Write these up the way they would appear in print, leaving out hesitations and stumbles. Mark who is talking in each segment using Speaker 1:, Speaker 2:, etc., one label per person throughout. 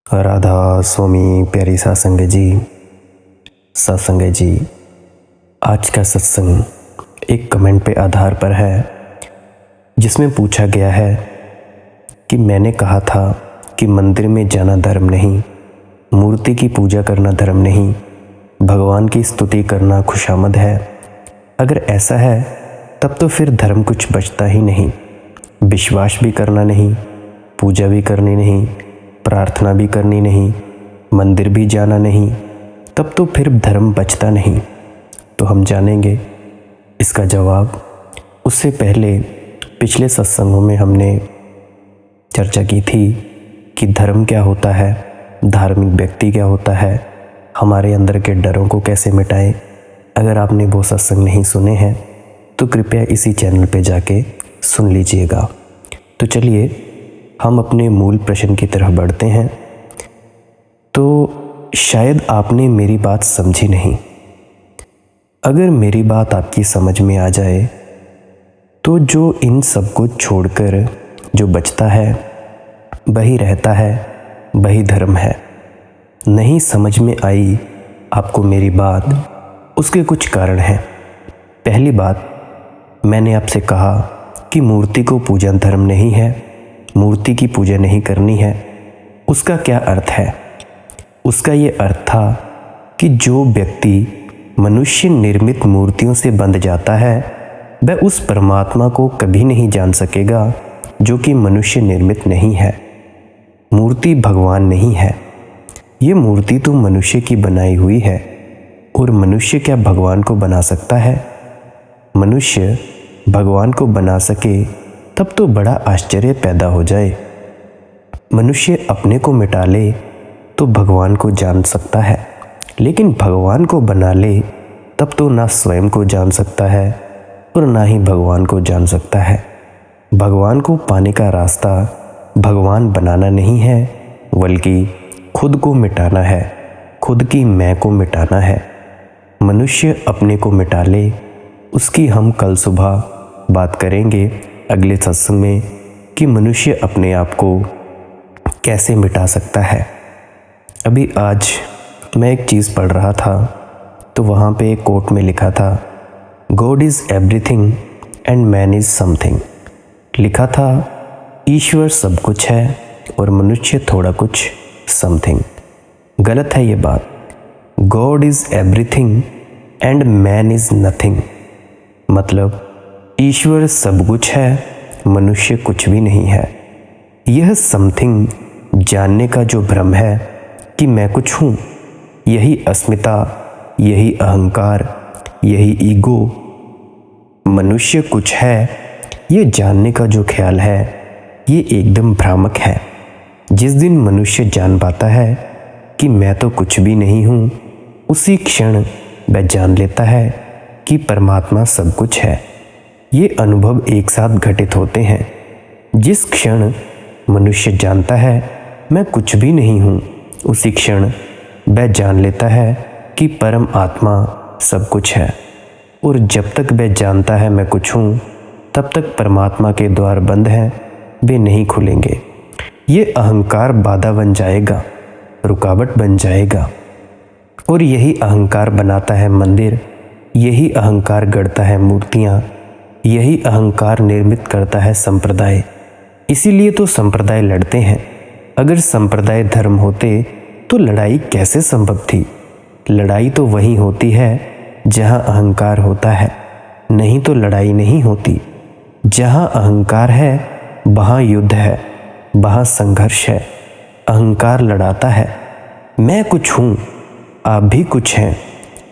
Speaker 1: राधा स्वामी प्यारी सत्संग जी। आज का सत्संग एक कमेंट पे आधार पर है जिसमें पूछा गया है कि मैंने कहा था कि मंदिर में जाना धर्म नहीं, मूर्ति की पूजा करना धर्म नहीं, भगवान की स्तुति करना खुशामद है। अगर ऐसा है तब तो फिर धर्म कुछ बचता ही नहीं। विश्वास भी करना नहीं, पूजा भी करनी नहीं, प्रार्थना भी करनी नहीं, मंदिर भी जाना नहीं, तब तो फिर धर्म बचता नहीं। तो हम जानेंगे इसका जवाब। उससे पहले पिछले सत्संगों में हमने चर्चा की थी कि धर्म क्या होता है, धार्मिक व्यक्ति क्या होता है, हमारे अंदर के डरों को कैसे मिटाएं। अगर आपने वो सत्संग नहीं सुने हैं तो कृपया इसी चैनल पे जाके सुन लीजिएगा। तो चलिए हम अपने मूल प्रश्न की तरफ बढ़ते हैं। तो शायद आपने मेरी बात समझी नहीं। अगर मेरी बात आपकी समझ में आ जाए तो जो इन सब को छोड़कर जो बचता है वही रहता है, वही धर्म है। नहीं समझ में आई आपको मेरी बात, उसके कुछ कारण हैं। पहली बात, मैंने आपसे कहा कि मूर्ति को पूजा धर्म नहीं है, मूर्ति की पूजा नहीं करनी है। उसका क्या अर्थ है? उसका ये अर्थ था कि जो व्यक्ति मनुष्य निर्मित मूर्तियों से बंध जाता है वह उस परमात्मा को कभी नहीं जान सकेगा जो कि मनुष्य निर्मित नहीं है। मूर्ति भगवान नहीं है, ये मूर्ति तो मनुष्य की बनाई हुई है। और मनुष्य क्या भगवान को बना सकता है? मनुष्य भगवान को बना सके तब तो बड़ा आश्चर्य पैदा हो जाए। मनुष्य अपने को मिटा ले तो भगवान को जान सकता है, लेकिन भगवान को बना ले तब तो ना स्वयं को जान सकता है और ना ही भगवान को जान सकता है। भगवान को पाने का रास्ता भगवान बनाना नहीं है, बल्कि खुद को मिटाना है, खुद की मैं को मिटाना है। मनुष्य अपने को मिटा ले, उसकी हम कल सुबह बात करेंगे अगले सत्संग में कि मनुष्य अपने आप को कैसे मिटा सकता है। अभी आज मैं एक चीज़ पढ़ रहा था तो वहाँ पे एक कोट में लिखा था, God is everything and man is something. लिखा था ईश्वर सब कुछ है और मनुष्य थोड़ा कुछ समथिंग। गलत है ये बात। God is everything and man is nothing. मतलब ईश्वर सब कुछ है, मनुष्य कुछ भी नहीं है। यह समथिंग जानने का जो भ्रम है कि मैं कुछ हूँ, यही अस्मिता, यही अहंकार, यही ईगो, मनुष्य कुछ है, ये जानने का जो ख्याल है ये एकदम भ्रामक है। जिस दिन मनुष्य जान पाता है कि मैं तो कुछ भी नहीं हूँ, उसी क्षण वह जान लेता है कि परमात्मा सब कुछ है। ये अनुभव एक साथ घटित होते हैं। जिस क्षण मनुष्य जानता है मैं कुछ भी नहीं हूँ, उसी क्षण वह जान लेता है कि परम आत्मा सब कुछ है। और जब तक वह जानता है मैं कुछ हूँ, तब तक परमात्मा के द्वार बंद हैं, वे नहीं खुलेंगे। ये अहंकार बाधा बन जाएगा, रुकावट बन जाएगा। और यही अहंकार बनाता है मंदिर, यही अहंकार गढ़ता है मूर्तियाँ, यही अहंकार निर्मित करता है संप्रदाय। इसीलिए तो संप्रदाय लड़ते हैं। अगर संप्रदाय धर्म होते तो लड़ाई कैसे संभव थी? लड़ाई तो वहीं होती है जहाँ अहंकार होता है, नहीं तो लड़ाई नहीं होती। जहाँ अहंकार है वहाँ युद्ध है, वहाँ संघर्ष है। अहंकार लड़ाता है, मैं कुछ हूँ, आप भी कुछ हैं,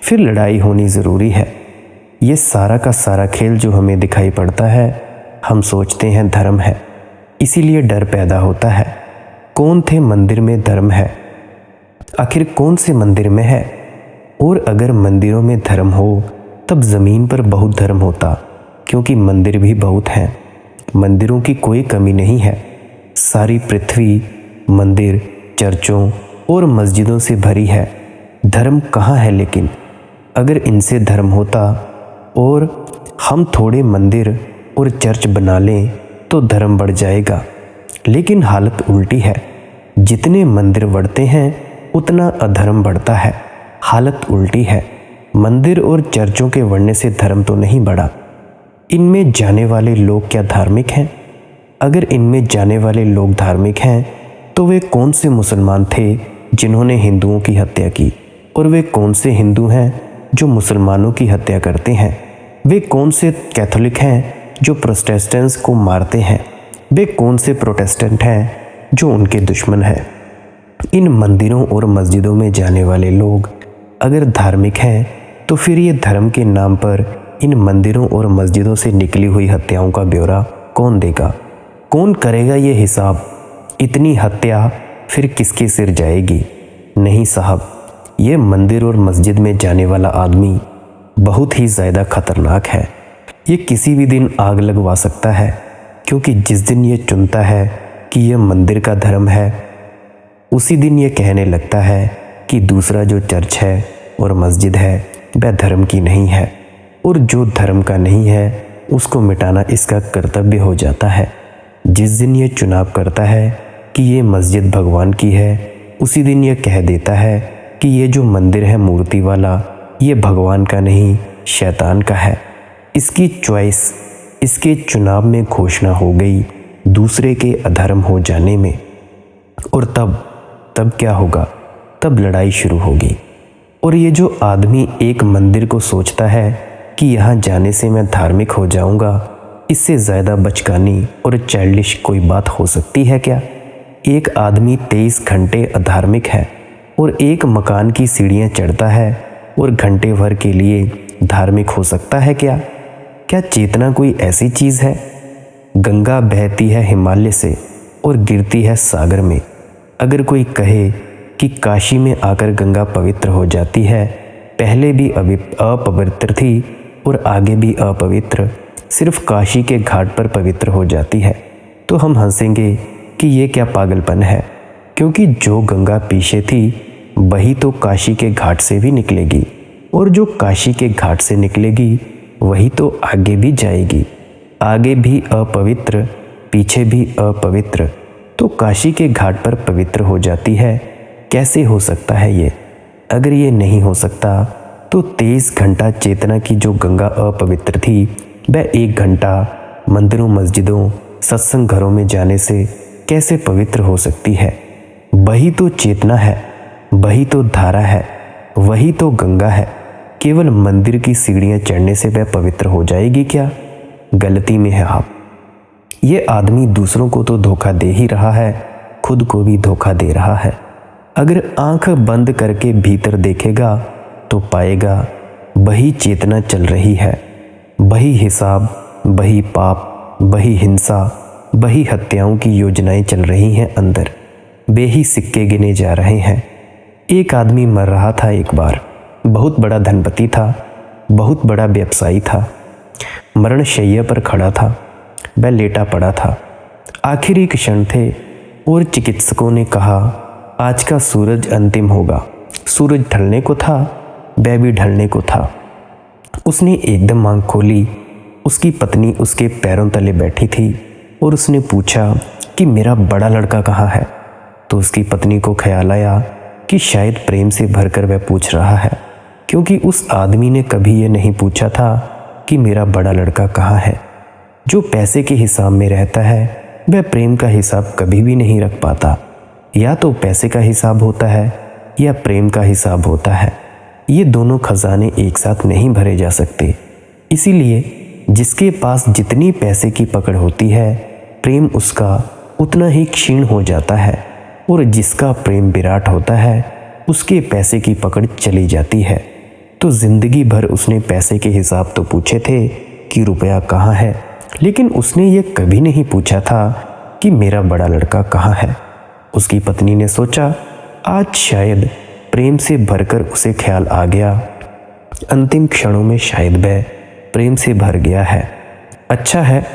Speaker 1: फिर लड़ाई होनी ज़रूरी है। ये सारा का सारा खेल जो हमें दिखाई पड़ता है, हम सोचते हैं धर्म है, इसीलिए डर पैदा होता है। कौन थे मंदिर में धर्म है? आखिर कौन से मंदिर में है? और अगर मंदिरों में धर्म हो तब ज़मीन पर बहुत धर्म होता, क्योंकि मंदिर भी बहुत हैं। मंदिरों की कोई कमी नहीं है। सारी पृथ्वी मंदिर, चर्चों और मस्जिदों से भरी है। धर्म कहाँ है? लेकिन अगर इनसे धर्म होता और हम थोड़े मंदिर और चर्च बना लें तो धर्म बढ़ जाएगा। लेकिन हालत उल्टी है। जितने मंदिर बढ़ते हैं उतना अधर्म बढ़ता है। हालत उल्टी है। मंदिर और चर्चों के बढ़ने से धर्म तो नहीं बढ़ा। इनमें जाने वाले लोग क्या धार्मिक हैं? अगर इनमें जाने वाले लोग धार्मिक हैं तो वे कौन से मुसलमान थे जिन्होंने हिंदुओं की हत्या की? और वे कौन से हिंदू हैं जो मुसलमानों की हत्या करते हैं? वे कौन से कैथोलिक हैं जो प्रोटेस्टेंट्स को मारते हैं? वे कौन से प्रोटेस्टेंट हैं जो उनके दुश्मन हैं? इन मंदिरों और मस्जिदों में जाने वाले लोग अगर धार्मिक हैं तो फिर ये धर्म के नाम पर इन मंदिरों और मस्जिदों से निकली हुई हत्याओं का ब्यौरा कौन देगा? कौन करेगा ये हिसाब? इतनी हत्या फिर किसके सिर जाएगी? नहीं साहब, ये मंदिर और मस्जिद में जाने वाला आदमी बहुत ही ज़्यादा खतरनाक है। ये किसी भी दिन आग लगवा सकता है, क्योंकि जिस दिन ये चुनता है कि यह मंदिर का धर्म है, उसी दिन ये कहने लगता है कि दूसरा जो चर्च है और मस्जिद है वह धर्म की नहीं है, और जो धर्म का नहीं है उसको मिटाना इसका कर्तव्य हो जाता है। जिस दिन ये चुनाव करता है कि ये मस्जिद भगवान की है, उसी दिन ये कह देता है कि ये जो मंदिर है मूर्ति वाला, ये भगवान का नहीं शैतान का है। इसकी चॉइस, इसके चुनाव में घोषणा हो गई दूसरे के अधर्म हो जाने में। और तब क्या होगा? तब लड़ाई शुरू होगी। और ये जो आदमी एक मंदिर को सोचता है कि यहाँ जाने से मैं धार्मिक हो जाऊँगा, इससे ज़्यादा बचकानी और चाइल्डिश कोई बात हो सकती है क्या? एक आदमी 23 घंटे अधार्मिक है और एक मकान की सीढ़ियाँ चढ़ता है और घंटे भर के लिए धार्मिक हो सकता है क्या? क्या चेतना कोई ऐसी चीज़ है? गंगा बहती है हिमालय से और गिरती है सागर में। अगर कोई कहे कि काशी में आकर गंगा पवित्र हो जाती है, पहले भी अपवित्र थी और आगे भी अपवित्र, सिर्फ काशी के घाट पर पवित्र हो जाती है, तो हम हंसेंगे कि ये क्या पागलपन है। क्योंकि जो गंगा पीछे थी वही तो काशी के घाट से भी निकलेगी, और जो काशी के घाट से निकलेगी वही तो आगे भी जाएगी। आगे भी अपवित्र, पीछे भी अपवित्र, तो काशी के घाट पर पवित्र हो जाती है। कैसे हो सकता है ये? अगर ये नहीं हो सकता तो 23 घंटा चेतना की जो गंगा अपवित्र थी, वह 1 घंटा मंदिरों, मस्जिदों, सत्संग घरों में जाने से कैसे पवित्र हो सकती है? वही तो चेतना है, वही तो धारा है, वही तो गंगा है। केवल मंदिर की सीढ़ियाँ चढ़ने से वह पवित्र हो जाएगी क्या? गलती में है आप। ये आदमी दूसरों को तो धोखा दे ही रहा है, खुद को भी धोखा दे रहा है। अगर आंख बंद करके भीतर देखेगा तो पाएगा वही चेतना चल रही है, वही हिसाब, वही पाप, वही हिंसा, वही हत्याओं की योजनाएं चल रही हैं अंदर। वे ही सिक्के गिने जा रहे हैं। एक आदमी मर रहा था एक बार, बहुत बड़ा धनपति था, बहुत बड़ा व्यवसायी था, मरणशैया पर खड़ा था, वह लेटा पड़ा था। आखिरी क्षण थे और चिकित्सकों ने कहा आज का सूरज अंतिम होगा। सूरज ढलने को था, वह भी ढलने को था। उसने एकदम आंख खोली। उसकी पत्नी उसके पैरों तले बैठी थी और उसने पूछा कि मेरा बड़ा लड़का कहाँ है? तो उसकी पत्नी को ख्याल आया कि शायद प्रेम से भरकर वह पूछ रहा है, क्योंकि उस आदमी ने कभी ये नहीं पूछा था कि मेरा बड़ा लड़का कहाँ है। जो पैसे के हिसाब में रहता है वह प्रेम का हिसाब कभी भी नहीं रख पाता। या तो पैसे का हिसाब होता है या प्रेम का हिसाब होता है। ये दोनों खजाने एक साथ नहीं भरे जा सकते। इसीलिए जिसके पास जितनी पैसे की पकड़ होती है, प्रेम उसका उतना ही क्षीण हो जाता है, और जिसका प्रेम विराट होता है उसके पैसे की पकड़ चली जाती है। तो जिंदगी भर उसने पैसे के हिसाब तो पूछे थे कि रुपया कहाँ है, लेकिन उसने ये कभी नहीं पूछा था कि मेरा बड़ा लड़का कहाँ है। उसकी पत्नी ने सोचा आज शायद प्रेम से भरकर उसे ख्याल आ गया, अंतिम क्षणों में शायद वह प्रेम से भर गया है। अच्छा है,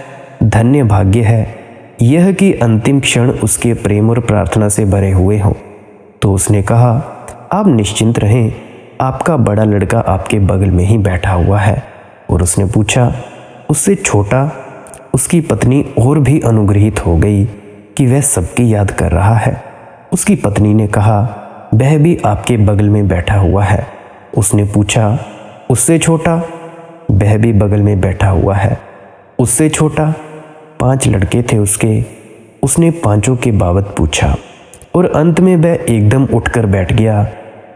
Speaker 1: धन्य भाग्य है यह कि अंतिम क्षण उसके प्रेम और प्रार्थना से भरे हुए हों। तो उसने कहा आप निश्चिंत रहें, आपका बड़ा लड़का आपके बगल में ही बैठा हुआ है। और उसने पूछा उससे छोटा? उसकी पत्नी और भी अनुग्रहित हो गई कि वह सबकी याद कर रहा है। उसकी पत्नी ने कहा, वह भी आपके बगल में बैठा हुआ है। उसने पूछा, उससे छोटा? वह भी बगल में बैठा हुआ है। उससे छोटा? 5 लड़के थे उसके। उसने पांचों के बाबत पूछा और अंत में वह एकदम उठकर बैठ गया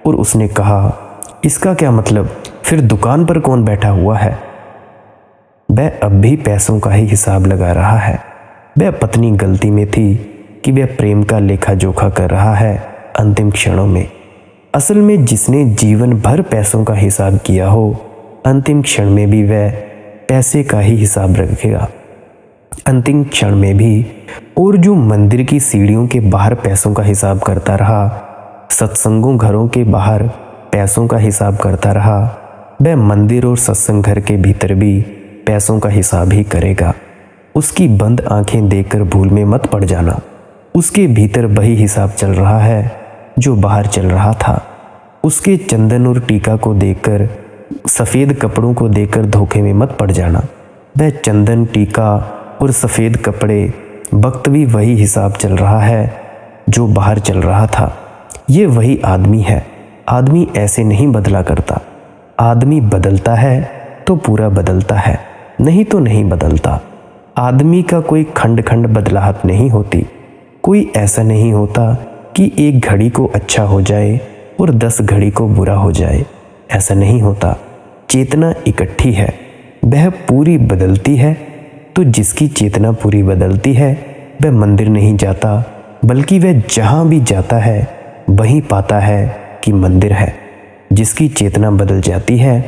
Speaker 1: और उसने कहा, इसका क्या मतलब? फिर दुकान पर कौन बैठा हुआ है? वह अब भी पैसों का ही हिसाब लगा रहा है। वह पत्नी गलती में थी कि वह प्रेम का लेखा जोखा कर रहा है अंतिम क्षणों में। असल में जिसने जीवन भर पैसों का हिसाब किया हो, अंतिम क्षण में भी वह पैसे का ही हिसाब रखेगा। अंतिम क्षण में भी। और जो मंदिर की सीढ़ियों के बाहर पैसों का हिसाब करता रहा, सत्संगों घरों के बाहर पैसों का हिसाब करता रहा, वह मंदिर और सत्संग घर के भीतर भी पैसों का हिसाब ही करेगा। उसकी बंद आंखें देखकर भूल में मत पड़ जाना। उसके भीतर वही हिसाब चल रहा है जो बाहर चल रहा था। उसके चंदन और टीका को देखकर, सफ़ेद कपड़ों को देखकर धोखे में मत पड़ जाना। वह चंदन, टीका और सफ़ेद कपड़े, वक्त भी वही हिसाब चल रहा है जो बाहर चल रहा था। ये वही आदमी है। आदमी ऐसे नहीं बदला करता। आदमी बदलता है तो पूरा बदलता है, नहीं तो नहीं बदलता। आदमी का कोई खंड खंड बदलाहट नहीं होती। कोई ऐसा नहीं होता कि एक घड़ी को अच्छा हो जाए और 10 घड़ी को बुरा हो जाए। ऐसा नहीं होता। चेतना इकट्ठी है, वह पूरी बदलती है। तो जिसकी चेतना पूरी बदलती है वह मंदिर नहीं जाता, बल्कि वह जहाँ भी जाता है वहीं पाता है कि मंदिर है। जिसकी चेतना बदल जाती है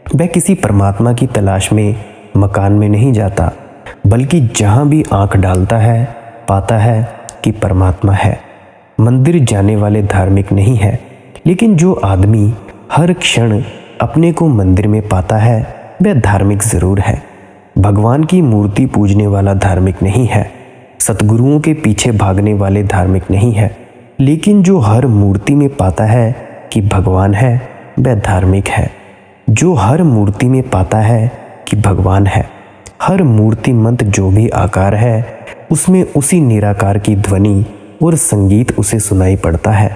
Speaker 1: वह किसी परमात्मा की तलाश में मकान में नहीं जाता, बल्कि जहाँ भी आंख डालता है पाता है कि परमात्मा है। मंदिर जाने वाले धार्मिक नहीं है, लेकिन जो आदमी हर क्षण अपने को मंदिर में पाता है वह धार्मिक ज़रूर है। भगवान की मूर्ति पूजने वाला धार्मिक नहीं है। सतगुरुओं के पीछे भागने वाले धार्मिक नहीं है। लेकिन जो हर मूर्ति में पाता है कि भगवान है वह धार्मिक है। जो हर मूर्ति में पाता है कि भगवान है, हर मूर्तिमंत जो भी आकार है उसमें उसी निराकार की ध्वनि और संगीत उसे सुनाई पड़ता है,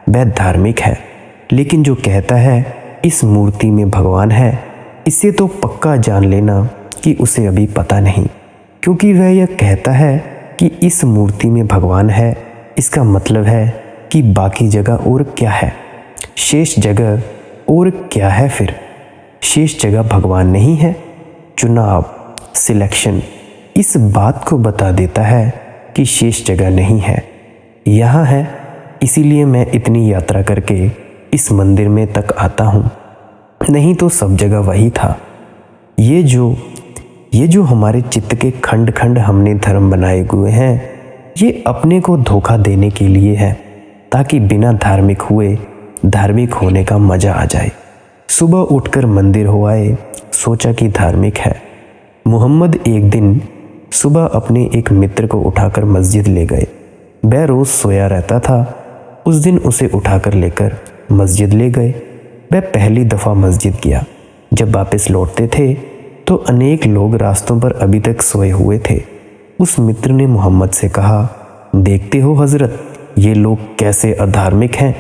Speaker 1: वह धार्मिक है। लेकिन जो कहता है इस मूर्ति में भगवान है, इसे तो पक्का जान लेना कि उसे अभी पता नहीं, क्योंकि वह यह कहता है कि इस मूर्ति में भगवान है। इसका मतलब है कि बाकी जगह और क्या है, शेष जगह और क्या है? फिर शेष जगह भगवान नहीं है। चुनाव, सिलेक्शन इस बात को बता देता है कि शेष जगह नहीं है, यहाँ है। इसीलिए मैं इतनी यात्रा करके इस मंदिर में तक आता हूँ, नहीं तो सब जगह वही था। ये जो हमारे चित्त के खंड खंड हमने धर्म बनाए हुए हैं, ये अपने को धोखा देने के लिए है, ताकि बिना धार्मिक हुए धार्मिक होने का मज़ा आ जाए। सुबह उठकर मंदिर हो आए, सोचा कि धार्मिक है। मोहम्मद एक दिन सुबह अपने एक मित्र को उठाकर मस्जिद ले गए। वह रोज़ सोया रहता था, उस दिन उसे उठाकर लेकर मस्जिद ले गए। वह पहली दफ़ा मस्जिद गया। जब वापस लौटते थे तो अनेक लोग रास्तों पर अभी तक सोए हुए थे। उस मित्र ने मोहम्मद से कहा, देखते हो हज़रत, ये लोग कैसे अधार्मिक हैं,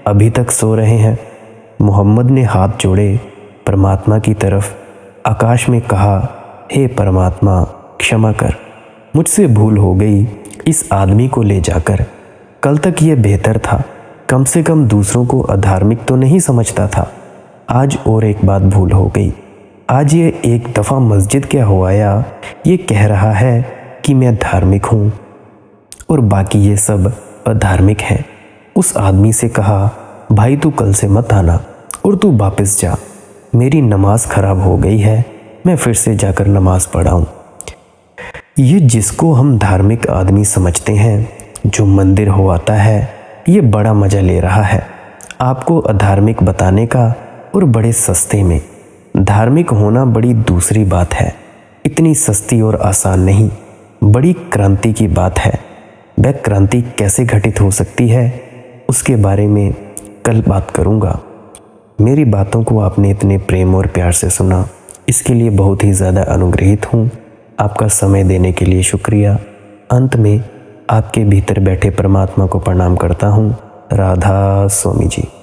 Speaker 1: अभी तक सो रहे हैं। मोहम्मद ने हाथ जोड़े परमात्मा की तरफ, आकाश में कहा, हे परमात्मा क्षमा कर, मुझसे भूल हो गई। इस आदमी को ले जाकर, कल तक ये बेहतर था, कम से कम दूसरों को अधार्मिक तो नहीं समझता था। आज और एक बात भूल हो गई। आज ये एक दफ़ा मस्जिद क्या हो आया, ये कह रहा है कि मैं धार्मिक हूँ और बाकी ये सब अधार्मिक हैं। उस आदमी से कहा, भाई तू कल से मत आना और तू वापस जा, मेरी नमाज ख़राब हो गई है, मैं फिर से जाकर नमाज पढ़ाऊँ। ये जिसको हम धार्मिक आदमी समझते हैं, जो मंदिर हो आता है, ये बड़ा मज़ा ले रहा है आपको अधार्मिक बताने का, और बड़े सस्ते में। धार्मिक होना बड़ी दूसरी बात है, इतनी सस्ती और आसान नहीं, बड़ी क्रांति की बात है। वह क्रांति कैसे घटित हो सकती है उसके बारे में कल बात करूँगा। मेरी बातों को आपने इतने प्रेम और प्यार से सुना, इसके लिए बहुत ही ज़्यादा अनुग्रहित हूँ। आपका समय देने के लिए शुक्रिया। अंत में आपके भीतर बैठे परमात्मा को प्रणाम करता हूँ। राधा स्वामी जी।